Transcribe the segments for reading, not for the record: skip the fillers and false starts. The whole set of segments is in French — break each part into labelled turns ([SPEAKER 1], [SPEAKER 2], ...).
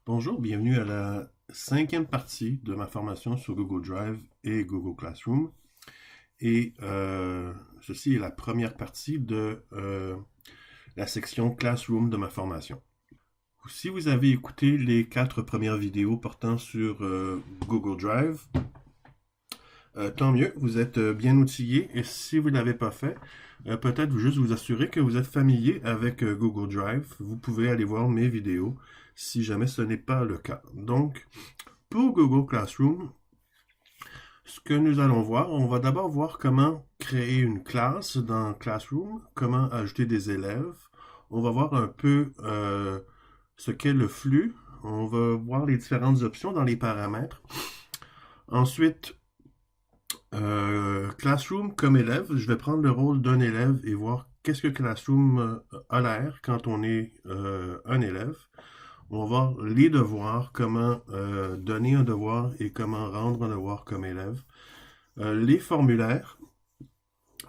[SPEAKER 1] Bonjour, bienvenue à la cinquième partie de ma formation sur Google Drive et Google Classroom. Et ceci est la première partie de la section Classroom de ma formation. Si vous avez écouté les 4 premières vidéos portant sur Google Drive, tant mieux, vous êtes bien outillé. Et si vous ne l'avez pas fait, peut-être juste vous assurer que vous êtes familier avec Google Drive. Vous pouvez aller voir mes vidéos si jamais ce n'est pas le cas. Donc, pour Google Classroom, ce que nous allons voir, on va d'abord voir comment créer une classe dans Classroom, comment ajouter des élèves. On va voir un peu ce qu'est le flux. On va voir les différentes options dans les paramètres. Ensuite, Classroom comme élève, je vais prendre le rôle d'un élève et voir qu'est-ce que Classroom a l'air quand on est un élève. On va voir les devoirs, comment donner un devoir et comment rendre un devoir comme élève. Les formulaires,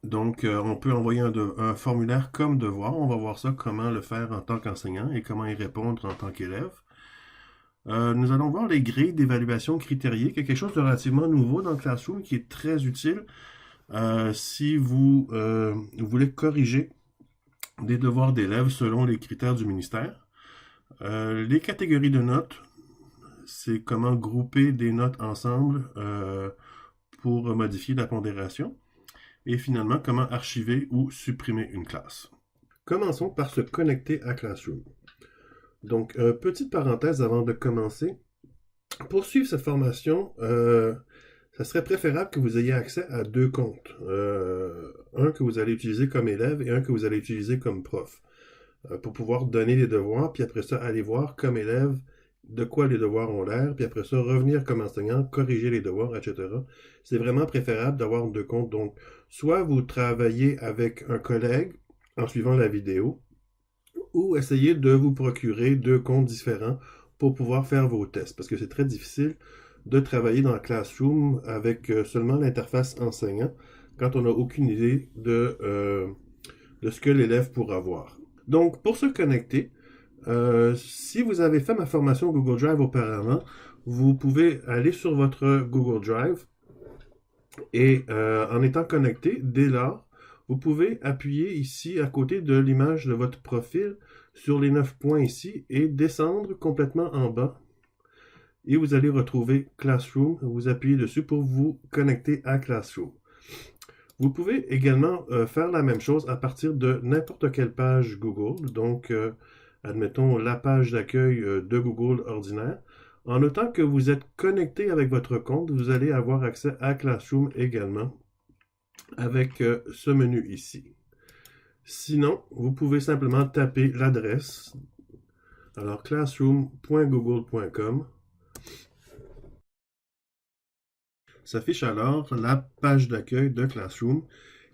[SPEAKER 1] donc on peut envoyer un formulaire comme devoir. On va voir ça, comment le faire en tant qu'enseignant et comment y répondre en tant qu'élève. Nous allons voir les grilles d'évaluation critériée, quelque chose de relativement nouveau dans Classroom qui est très utile si vous voulez corriger des devoirs d'élèves selon les critères du ministère. Les catégories de notes, c'est comment grouper des notes ensemble pour modifier la pondération. Et finalement, comment archiver ou supprimer une classe. Commençons par se connecter à Classroom. Donc, petite parenthèse avant de commencer. Pour suivre cette formation, ça serait préférable que vous ayez accès à 2 comptes. Un que vous allez utiliser comme élève et un que vous allez utiliser comme prof. Pour pouvoir donner les devoirs, puis après ça, aller voir comme élève de quoi les devoirs ont l'air, puis après ça, revenir comme enseignant, corriger les devoirs, etc. C'est vraiment préférable d'avoir 2 comptes. Donc, soit vous travaillez avec un collègue en suivant la vidéo, ou essayez de vous procurer 2 comptes différents pour pouvoir faire vos tests, parce que c'est très difficile de travailler dans Classroom avec seulement l'interface enseignant quand on n'a aucune idée de ce que l'élève pourra voir. Donc, pour se connecter, si vous avez fait ma formation Google Drive auparavant, vous pouvez aller sur votre Google Drive et en étant connecté, dès lors, vous pouvez appuyer ici à côté de l'image de votre profil sur les 9 points ici et descendre complètement en bas. Et vous allez retrouver Classroom. Vous appuyez dessus pour vous connecter à Classroom. Vous pouvez également faire la même chose à partir de n'importe quelle page Google. Donc, admettons la page d'accueil de Google ordinaire. En notant que vous êtes connecté avec votre compte, vous allez avoir accès à Classroom également avec ce menu ici. Sinon, vous pouvez simplement taper l'adresse. Alors, classroom.google.com s'affiche alors la page d'accueil de Classroom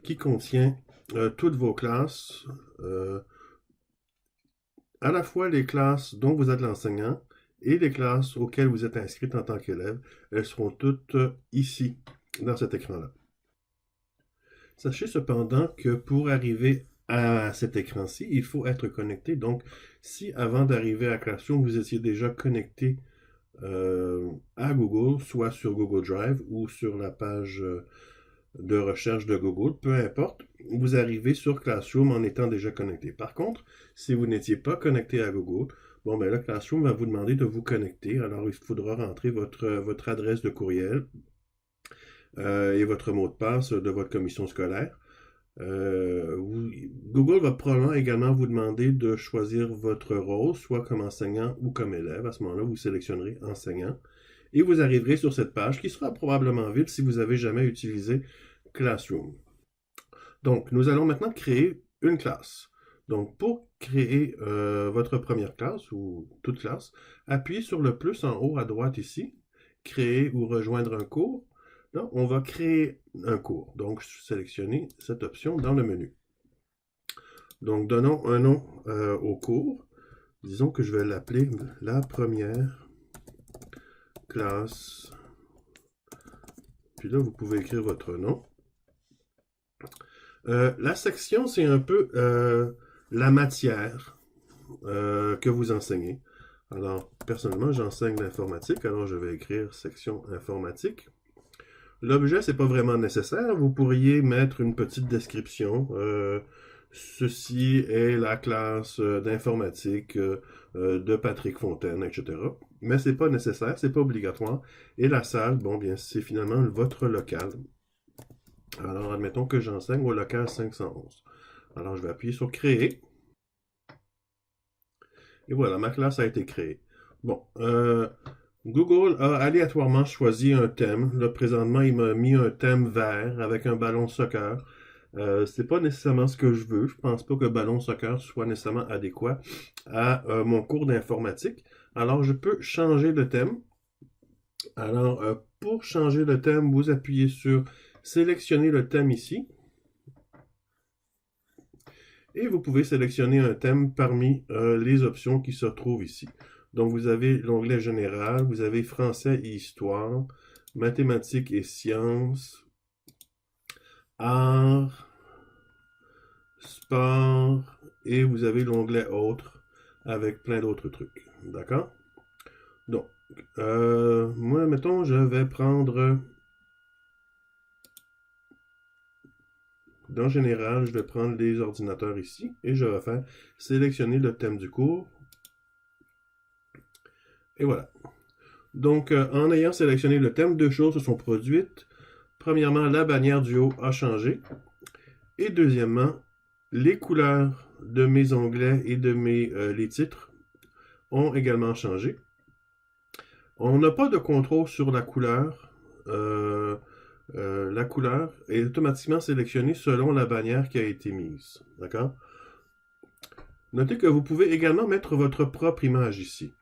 [SPEAKER 1] qui contient toutes vos classes, à la fois les classes dont vous êtes l'enseignant et les classes auxquelles vous êtes inscrit en tant qu'élève. Elles seront toutes ici, dans cet écran-là. Sachez cependant que pour arriver à cet écran-ci, il faut être connecté. Donc, si avant d'arriver à Classroom, vous étiez déjà connecté à Google, soit sur Google Drive ou sur la page de recherche de Google, peu importe, vous arrivez sur Classroom en étant déjà connecté. Par contre, si vous n'étiez pas connecté à Google, bon ben là, Classroom va vous demander de vous connecter. Alors, il faudra rentrer votre adresse de courriel et votre mot de passe de votre commission scolaire. Google va probablement également vous demander de choisir votre rôle, soit comme enseignant ou comme élève. À ce moment-là, vous sélectionnerez enseignant et vous arriverez sur cette page qui sera probablement vide si vous n'avez jamais utilisé Classroom. Donc, nous allons maintenant créer une classe. Donc, pour créer votre première classe ou toute classe, appuyez sur le plus en haut à droite ici, créer ou rejoindre un cours. Là, on va créer un cours. Donc, sélectionnez cette option dans le menu. Donc, donnons un nom au cours. Disons que je vais l'appeler la première classe. Puis là, vous pouvez écrire votre nom. La section, c'est un peu la matière que vous enseignez. Alors, personnellement, j'enseigne l'informatique, alors je vais écrire section informatique. L'objet, c'est pas vraiment nécessaire. Vous pourriez mettre une petite description. Ceci est la classe d'informatique de Patrick Fontaine, etc. Mais c'est pas nécessaire, c'est pas obligatoire. Et la salle, bon, bien, c'est finalement votre local. Alors, admettons que j'enseigne au local 511. Alors, je vais appuyer sur Créer. Et voilà, ma classe a été créée. Bon, Google a aléatoirement choisi un thème. Là, présentement, il m'a mis un thème vert avec un ballon de soccer. C'est pas nécessairement ce que je veux. Je pense pas que ballon soccer soit nécessairement adéquat à mon cours d'informatique. Alors, je peux changer le thème. Alors, pour changer le thème, vous appuyez sur sélectionner le thème ici. Et vous pouvez sélectionner un thème parmi les options qui se trouvent ici. Donc, vous avez l'onglet général, vous avez français et histoire, mathématiques et sciences, art, sport, et vous avez l'onglet autres avec plein d'autres trucs. D'accord? Donc, moi, mettons, je vais prendre, dans général, je vais prendre les ordinateurs ici, et je vais faire sélectionner le thème du cours. Et voilà. Donc, en ayant sélectionné le thème, deux choses se sont produites. Premièrement, la bannière du haut a changé. Et deuxièmement, les couleurs de mes onglets et de les titres ont également changé. On n'a pas de contrôle sur la couleur. La couleur est automatiquement sélectionnée selon la bannière qui a été mise. D'accord? Notez que vous pouvez également mettre votre propre image ici.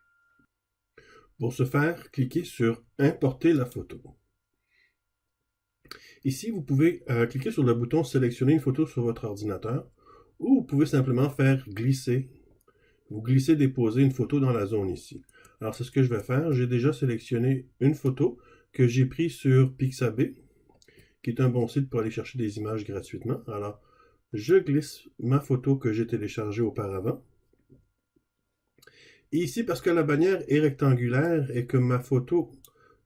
[SPEAKER 1] Pour ce faire, cliquez sur « Importer la photo ». Ici, vous pouvez cliquer sur le bouton « Sélectionner une photo sur votre ordinateur » ou vous pouvez simplement faire « Glisser ». Vous glissez, déposer une photo dans la zone ici. Alors, c'est ce que je vais faire. J'ai déjà sélectionné une photo que j'ai prise sur Pixabay, qui est un bon site pour aller chercher des images gratuitement. Alors, je glisse ma photo que j'ai téléchargée auparavant. Et ici, parce que la bannière est rectangulaire et que ma photo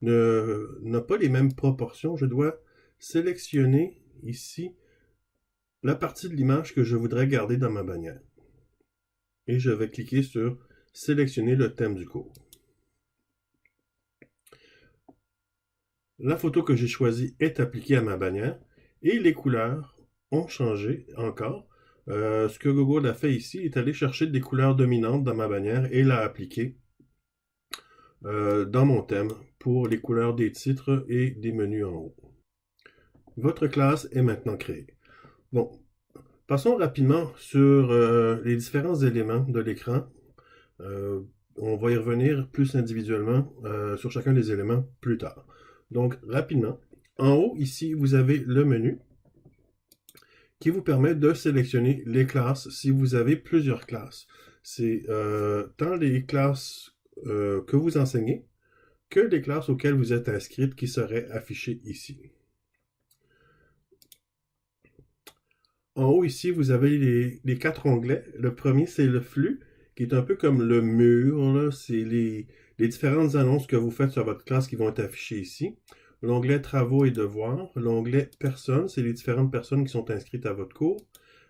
[SPEAKER 1] n'a pas les mêmes proportions, je dois sélectionner ici la partie de l'image que je voudrais garder dans ma bannière. Et je vais cliquer sur « Sélectionner le thème du cours ». La photo que j'ai choisie est appliquée à ma bannière et les couleurs ont changé encore. Ce que Google a fait ici est aller chercher des couleurs dominantes dans ma bannière et l'a appliquée dans mon thème pour les couleurs des titres et des menus en haut. Votre classe est maintenant créée. Bon, passons rapidement sur les différents éléments de l'écran. On va y revenir plus individuellement sur chacun des éléments plus tard. Donc, rapidement, en haut, ici, vous avez le menu qui vous permet de sélectionner les classes si vous avez plusieurs classes. C'est tant les classes que vous enseignez que les classes auxquelles vous êtes inscrite qui seraient affichées ici. En haut, ici, vous avez les 4 onglets. Le premier, c'est le flux, qui est un peu comme le mur. C'est les différentes annonces que vous faites sur votre classe qui vont être affichées ici. L'onglet Travaux et devoirs. L'onglet Personnes, c'est les différentes personnes qui sont inscrites à votre cours.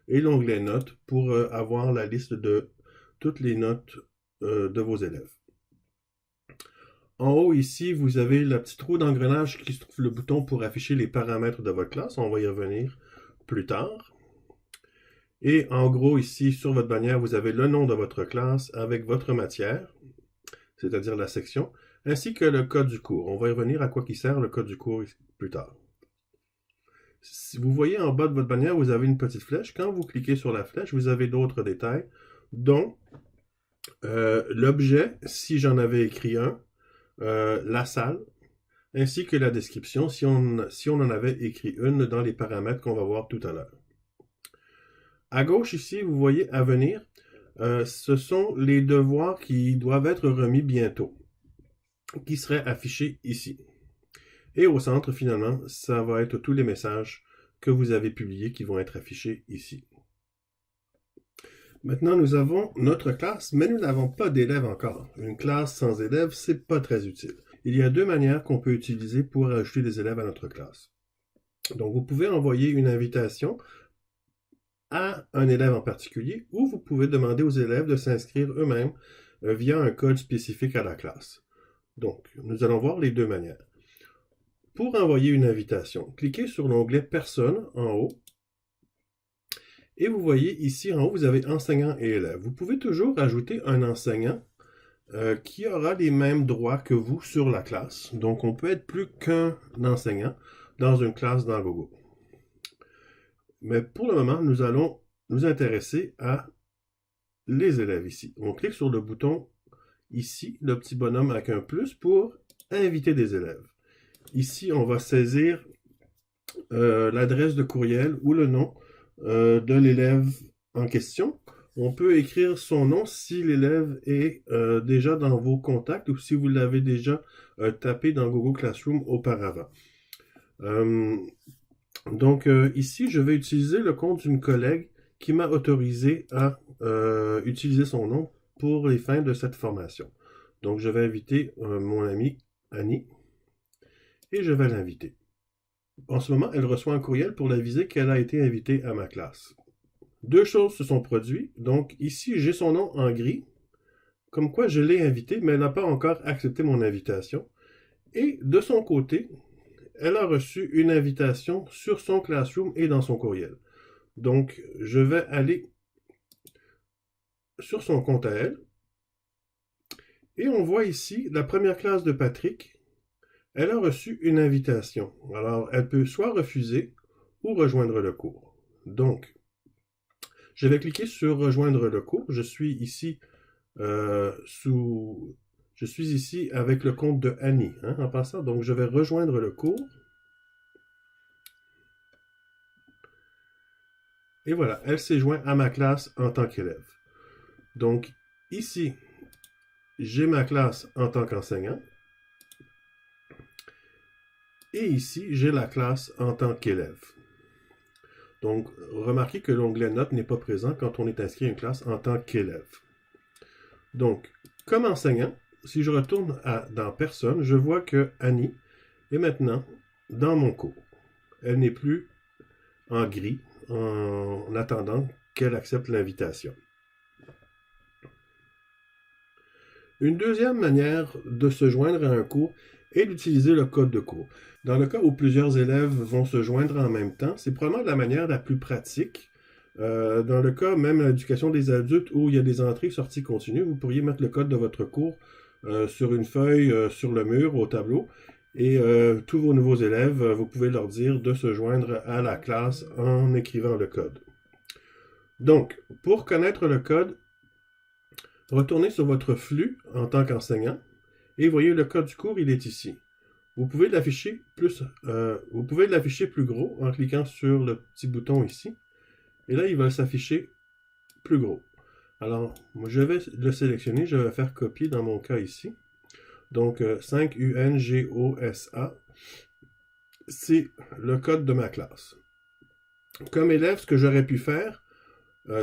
[SPEAKER 1] Et l'onglet Notes pour avoir la liste de toutes les notes de vos élèves. En haut, ici, vous avez la petite roue d'engrenage qui se trouve le bouton pour afficher les paramètres de votre classe. On va y revenir plus tard. Et en gros, ici, sur votre bannière, vous avez le nom de votre classe avec votre matière, c'est-à-dire la section, ainsi que le code du cours. On va y revenir à quoi qui sert le code du cours plus tard. Si vous voyez en bas de votre bannière, vous avez une petite flèche. Quand vous cliquez sur la flèche, vous avez d'autres détails, dont l'objet, si j'en avais écrit un, la salle, ainsi que la description, si on en avait écrit une dans les paramètres qu'on va voir tout à l'heure. À gauche ici, vous voyez à venir, ce sont les devoirs qui doivent être remis bientôt, qui seraient affichés ici. Et au centre, finalement, ça va être tous les messages que vous avez publiés qui vont être affichés ici. Maintenant, nous avons notre classe, mais nous n'avons pas d'élèves encore. Une classe sans élèves, c'est pas très utile. Il y a deux manières qu'on peut utiliser pour ajouter des élèves à notre classe. Donc, vous pouvez envoyer une invitation à un élève en particulier, ou vous pouvez demander aux élèves de s'inscrire eux-mêmes via un code spécifique à la classe. Donc, nous allons voir les deux manières. Pour envoyer une invitation, cliquez sur l'onglet Personne en haut. Et vous voyez ici en haut, vous avez enseignant et élève. Vous pouvez toujours ajouter un enseignant qui aura les mêmes droits que vous sur la classe. Donc, on peut être plus qu'un enseignant dans une classe dans Google. Mais pour le moment, nous allons nous intéresser à les élèves ici. On clique sur le bouton ici, le petit bonhomme avec un plus pour inviter des élèves. Ici, on va saisir l'adresse de courriel ou le nom de l'élève en question. On peut écrire son nom si l'élève est déjà dans vos contacts ou si vous l'avez déjà tapé dans Google Classroom auparavant. Donc ici, je vais utiliser le compte d'une collègue qui m'a autorisé à utiliser son nom pour les fins de cette formation. Donc je vais inviter mon amie Annie et je vais l'inviter. En ce moment, elle reçoit un courriel pour l'aviser qu'elle a été invitée à ma classe. Deux choses se sont produites. Donc ici, j'ai son nom en gris, comme quoi je l'ai invitée, mais elle n'a pas encore accepté mon invitation. Et de son côté, elle a reçu une invitation sur son Classroom et dans son courriel. Donc, je vais aller sur son compte à elle. Et on voit ici la première classe de Patrick. Elle a reçu une invitation. Alors, elle peut soit refuser ou rejoindre le cours. Donc, je vais cliquer sur rejoindre le cours. Je suis ici avec le compte de Annie, en passant. Donc, je vais rejoindre le cours. Et voilà, elle s'est jointe à ma classe en tant qu'élève. Donc, ici, j'ai ma classe en tant qu'enseignant. Et ici, j'ai la classe en tant qu'élève. Donc, remarquez que l'onglet Notes n'est pas présent quand on est inscrit à une classe en tant qu'élève. Donc, comme enseignant, si je retourne dans Personne, je vois que Annie est maintenant dans mon cours. Elle n'est plus en gris en attendant qu'elle accepte l'invitation. Une deuxième manière de se joindre à un cours est d'utiliser le code de cours. Dans le cas où plusieurs élèves vont se joindre en même temps, c'est probablement la manière la plus pratique. Dans le cas même de l'éducation des adultes où il y a des entrées-sorties continues, vous pourriez mettre le code de votre cours sur une feuille, sur le mur, au tableau. Et tous vos nouveaux élèves, vous pouvez leur dire de se joindre à la classe en écrivant le code. Donc, pour connaître le code, retournez sur votre flux en tant qu'enseignant et voyez le code du cours, il est ici. Vous pouvez l'afficher plus gros en cliquant sur le petit bouton ici. Et là, il va s'afficher plus gros. Alors, moi, je vais le sélectionner. Je vais faire copier dans mon cas ici. Donc, 5UNGOSA, c'est le code de ma classe. Comme élève, ce que j'aurais pu faire,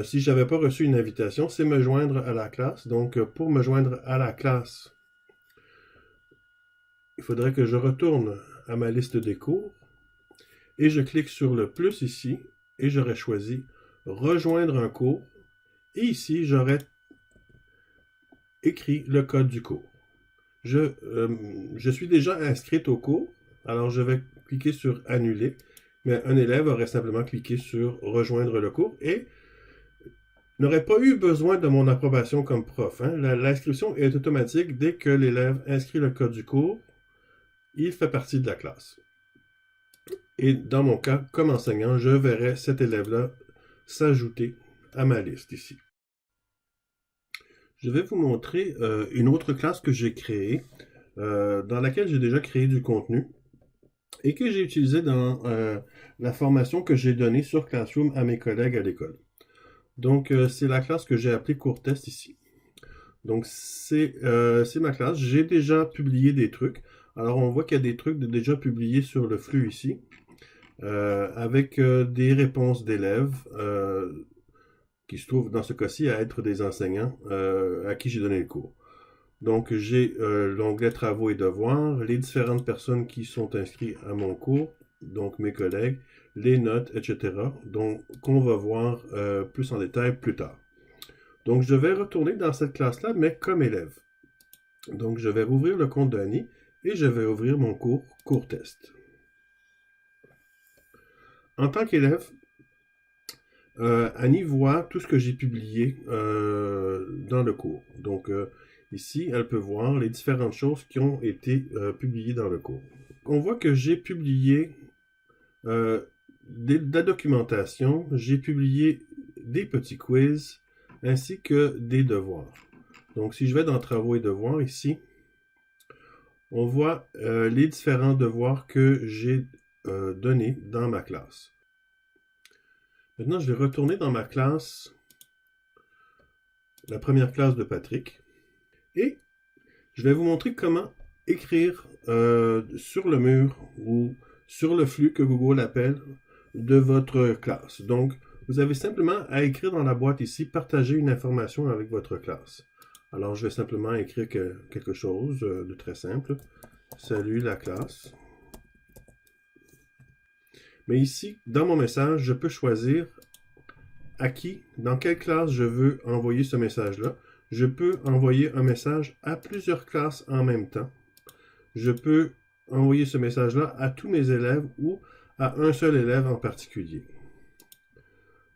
[SPEAKER 1] si je n'avais pas reçu une invitation, c'est me joindre à la classe. Donc, pour me joindre à la classe, il faudrait que je retourne à ma liste des cours et je clique sur le plus ici et j'aurais choisi rejoindre un cours et ici j'aurais écrit le code du cours. Je suis déjà inscrite au cours, alors je vais cliquer sur annuler, mais un élève aurait simplement cliqué sur rejoindre le cours et n'aurait pas eu besoin de mon approbation comme prof. L'inscription est automatique dès que l'élève inscrit le code du cours. Il fait partie de la classe. Et dans mon cas, comme enseignant, je verrai cet élève-là s'ajouter à ma liste ici. Je vais vous montrer une autre classe que j'ai créée, dans laquelle j'ai déjà créé du contenu et que j'ai utilisé dans la formation que j'ai donnée sur Classroom à mes collègues à l'école. Donc, c'est la classe que j'ai appelée Cours Test ici. Donc, c'est ma classe. J'ai déjà publié des trucs. Alors, on voit qu'il y a des trucs déjà publiés sur le flux ici, avec des réponses d'élèves. qui se trouvent dans ce cas-ci à être des enseignants à qui j'ai donné le cours. Donc, j'ai l'onglet Travaux et devoirs, les différentes personnes qui sont inscrites à mon cours, donc mes collègues, les notes, etc. Donc, qu'on va voir plus en détail plus tard. Donc, je vais retourner dans cette classe-là, mais comme élève. Donc, je vais rouvrir le compte d'Annie et je vais ouvrir mon cours test. En tant qu'élève, Annie voit tout ce que j'ai publié dans le cours. Donc, ici, elle peut voir les différentes choses qui ont été publiées dans le cours. On voit que j'ai publié de la documentation, j'ai publié des petits quiz, ainsi que des devoirs. Donc, si je vais dans Travaux et devoirs, ici, on voit les différents devoirs que j'ai donnés dans ma classe. Maintenant, je vais retourner dans ma classe, la première classe de Patrick, et je vais vous montrer comment écrire sur le mur ou sur le flux que Google appelle de votre classe. Donc, vous avez simplement à écrire dans la boîte ici, partager une information avec votre classe. Alors, je vais simplement écrire quelque chose de très simple. Salut la classe. Mais ici, dans mon message, je peux choisir à qui, dans quelle classe je veux envoyer ce message-là. Je peux envoyer un message à plusieurs classes en même temps. Je peux envoyer ce message-là à tous mes élèves ou à un seul élève en particulier.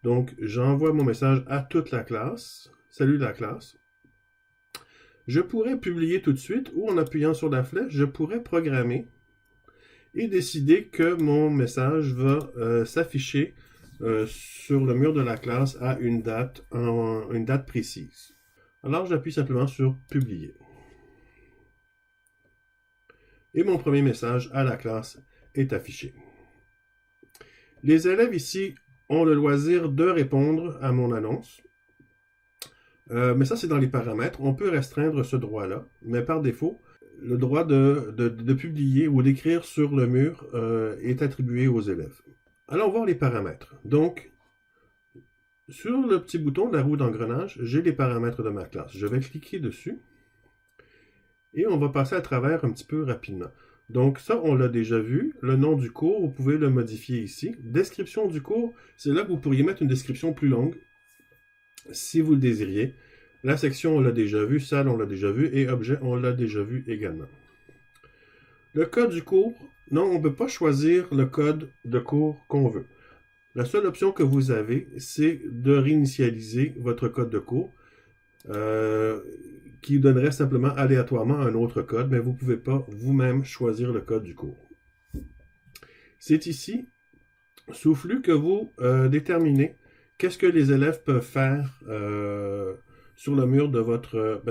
[SPEAKER 1] Donc, j'envoie mon message à toute la classe. Salut la classe. Je pourrais publier tout de suite ou en appuyant sur la flèche, je pourrais programmer et décider que mon message va s'afficher sur le mur de la classe à une date précise. Alors, j'appuie simplement sur Publier. Et mon premier message à la classe est affiché. Les élèves ici ont le loisir de répondre à mon annonce. Mais ça, c'est dans les paramètres. On peut restreindre ce droit-là, mais par défaut, le droit de publier ou d'écrire sur le mur est attribué aux élèves. Allons voir les paramètres. Donc, sur le petit bouton de la roue d'engrenage, j'ai les paramètres de ma classe. Je vais cliquer dessus et on va passer à travers un petit peu rapidement. Donc ça, on l'a déjà vu. Le nom du cours, vous pouvez le modifier ici. Description du cours, c'est là que vous pourriez mettre une description plus longue si vous le désiriez. La section, on l'a déjà vu. Salle, on l'a déjà vu. Et objet, on l'a déjà vu également. Le code du cours, non, on ne peut pas choisir le code de cours qu'on veut. La seule option que vous avez, c'est de réinitialiser votre code de cours qui donnerait simplement aléatoirement un autre code, mais vous ne pouvez pas vous-même choisir le code du cours. C'est ici, sous flux, que vous déterminez qu'est-ce que les élèves peuvent faire sur le mur de votre...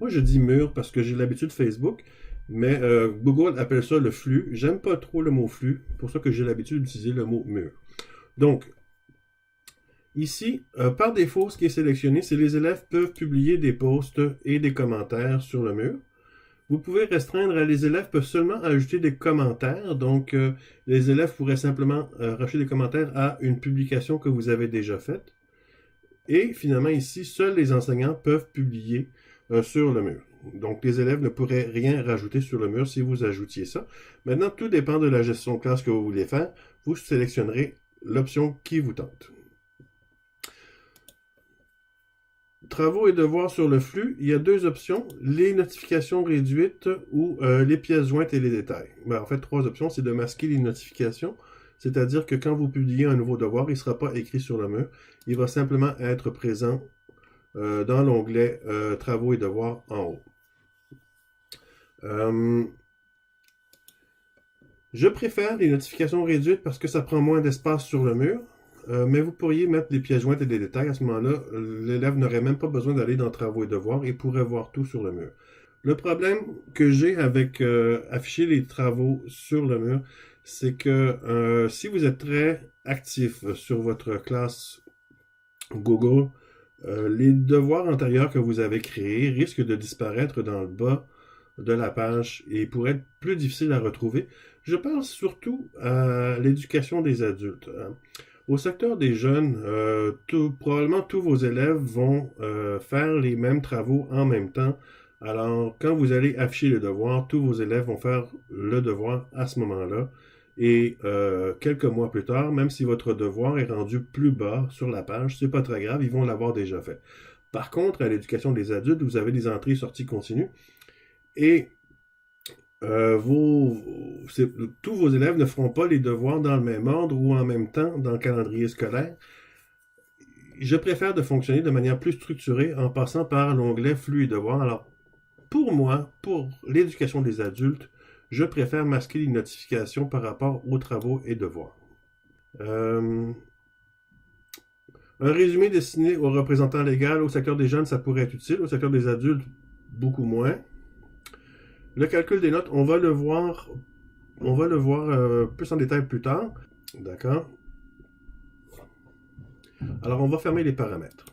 [SPEAKER 1] moi, je dis mur parce que j'ai l'habitude Facebook, mais Google appelle ça le flux. J'aime pas trop le mot flux, pour ça que j'ai l'habitude d'utiliser le mot mur. Donc, ici, par défaut, ce qui est sélectionné, c'est les élèves peuvent publier des posts et des commentaires sur le mur. Vous pouvez restreindre, les élèves peuvent seulement ajouter des commentaires. Donc, les élèves pourraient simplement rajouter des commentaires à une publication que vous avez déjà faite. Et finalement, ici, seuls les enseignants peuvent publier sur le mur. Donc, les élèves ne pourraient rien rajouter sur le mur si vous ajoutiez ça. Maintenant, tout dépend de la gestion de classe que vous voulez faire. Vous sélectionnerez l'option qui vous tente. Travaux et devoirs sur le flux, il y a deux options, les notifications réduites ou les pièces jointes et les détails. En fait, trois options, c'est de masquer les notifications, c'est-à-dire que quand vous publiez un nouveau devoir, il ne sera pas écrit sur le mur, il va simplement être présent dans l'onglet Travaux et devoirs en haut. Je préfère les notifications réduites parce que ça prend moins d'espace sur le mur. Mais vous pourriez mettre des pièces jointes et des détails. À ce moment-là, l'élève n'aurait même pas besoin d'aller dans Travaux et devoirs et pourrait voir tout sur le mur. Le problème que j'ai avec afficher les travaux sur le mur, c'est que si vous êtes très actif sur votre classe Google, les devoirs antérieurs que vous avez créés risquent de disparaître dans le bas de la page et pourraient être plus difficiles à retrouver. Je pense surtout à l'éducation des adultes. Au secteur des jeunes, probablement tous vos élèves vont faire les mêmes travaux en même temps. Alors, quand vous allez afficher le devoir, tous vos élèves vont faire le devoir à ce moment-là. Et quelques mois plus tard, même si votre devoir est rendu plus bas sur la page, c'est pas très grave, ils vont l'avoir déjà fait. Par contre, à l'éducation des adultes, vous avez des entrées-sorties continues et euh, vos, tous vos élèves ne feront pas les devoirs dans le même ordre ou en même temps dans le calendrier scolaire. Je préfère de fonctionner de manière plus structurée en passant par l'onglet Flux et devoirs. Alors, pour moi, pour l'éducation des adultes, je préfère masquer les notifications par rapport aux travaux et devoirs. Euh, un résumé destiné aux représentants légaux au secteur des jeunes, ça pourrait être utile. Au secteur des adultes, beaucoup moins. Le calcul des notes, on va le voir plus en détail plus tard. D'accord? Alors, on va fermer les paramètres.